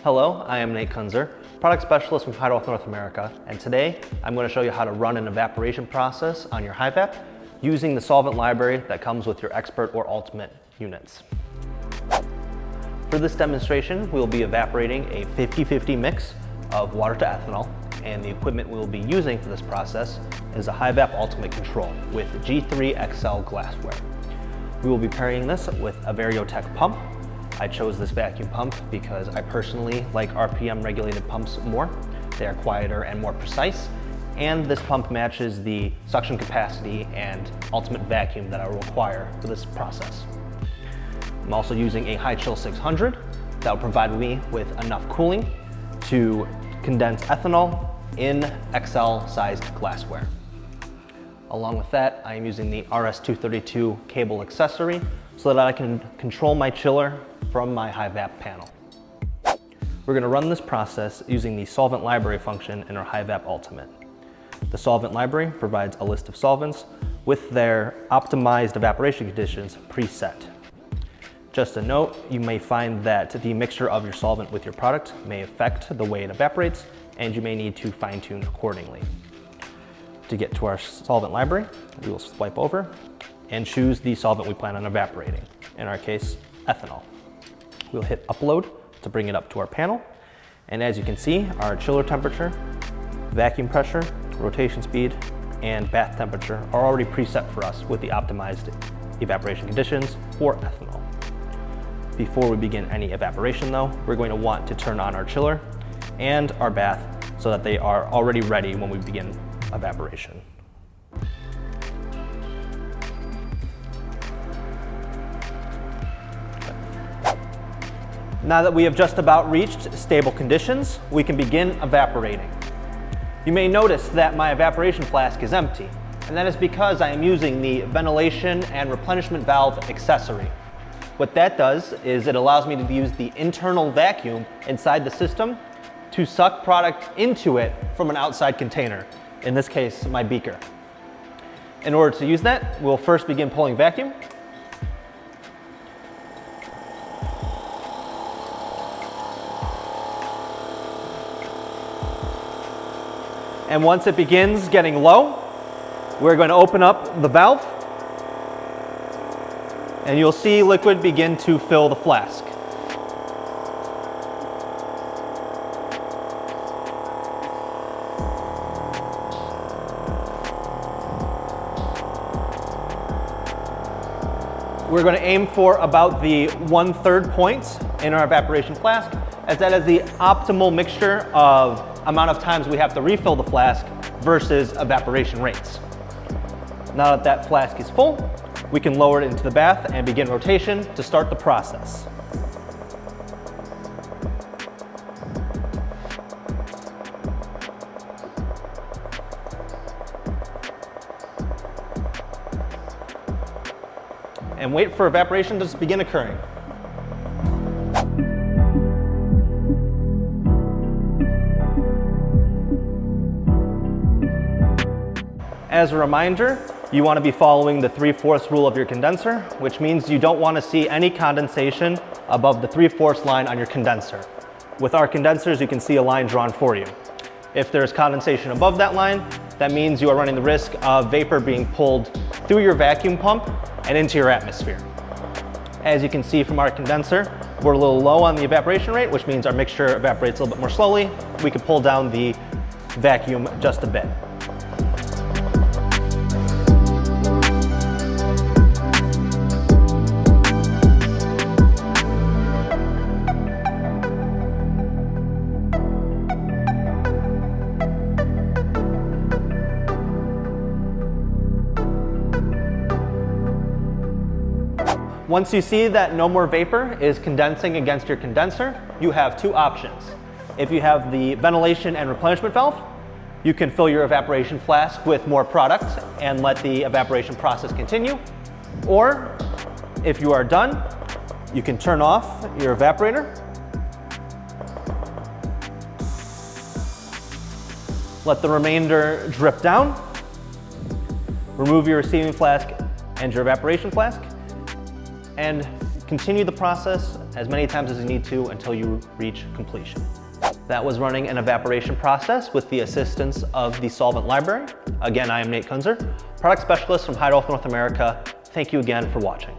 Hello, I am Nate Kunzer, product specialist from Heidolph North America, and today I'm going to show you how to run an evaporation process on your Hei-VAP using the solvent library that comes with your Expert or Ultimate units. For this demonstration, we'll be evaporating a 50-50 mix of water to ethanol, and the equipment we'll be using for this process is a Hei-VAP Ultimate Control with G3 XL glassware. We will be pairing this with a Variotech pump. I chose this vacuum pump because I personally like RPM regulated pumps more. They are quieter and more precise, and this pump matches the suction capacity and ultimate vacuum that I will require for this process. I'm also using a Hei-Chill 600 that will provide me with enough cooling to condense ethanol in XL sized glassware. Along with that, I am using the RS-232 cable accessory so that I can control my chiller from my Hei-VAP panel. We're going to run this process using the Solvent Library function in our Hei-VAP Ultimate. The Solvent Library provides a list of solvents with their optimized evaporation conditions preset. Just a note, you may find that the mixture of your solvent with your product may affect the way it evaporates, and you may need to fine-tune accordingly. To get to our solvent library, we will swipe over and choose the solvent we plan on evaporating, in our case, ethanol. We'll hit upload to bring it up to our panel, and as you can see, our chiller temperature, vacuum pressure, rotation speed, and bath temperature are already preset for us with the optimized evaporation conditions for ethanol. Before we begin any evaporation though, we're going to want to turn on our chiller and our bath so that they are already ready when we begin evaporation. Now that we have just about reached stable conditions, we can begin evaporating. You may notice that my evaporation flask is empty, and that is because I am using the ventilation and replenishment valve accessory. What that does is it allows me to use the internal vacuum inside the system to suck product into it from an outside container, in this case, my beaker. In order to use that, we'll first begin pulling vacuum. And once it begins getting low, we're going to open up the valve, and you'll see liquid begin to fill the flask. We're going to aim for about the 1/3 point in our evaporation flask, as that is the optimal mixture of amount of times we have to refill the flask versus evaporation rates. Now that that flask is full, we can lower it into the bath and begin rotation to start the process. And wait for evaporation to begin occurring. As a reminder, you want to be following the 3/4 rule of your condenser, which means you don't want to see any condensation above the 3/4 line on your condenser. With our condensers, you can see a line drawn for you. If there's condensation above that line, that means you are running the risk of vapor being pulled through your vacuum pump and into your atmosphere. As you can see from our condenser, we're a little low on the evaporation rate, which means our mixture evaporates a little bit more slowly. We could pull down the vacuum just a bit. Once you see that no more vapor is condensing against your condenser, you have two options. If you have the ventilation and replenishment valve, you can fill your evaporation flask with more product and let the evaporation process continue. Or if you are done, you can turn off your evaporator, let the remainder drip down, remove your receiving flask and your evaporation flask, and Continue the process as many times as you need to until you reach completion. That was running an evaporation process with the assistance of the Solvent Library. Again, I am Nate Kunzer, product specialist from Heidolph North America. Thank you again for watching.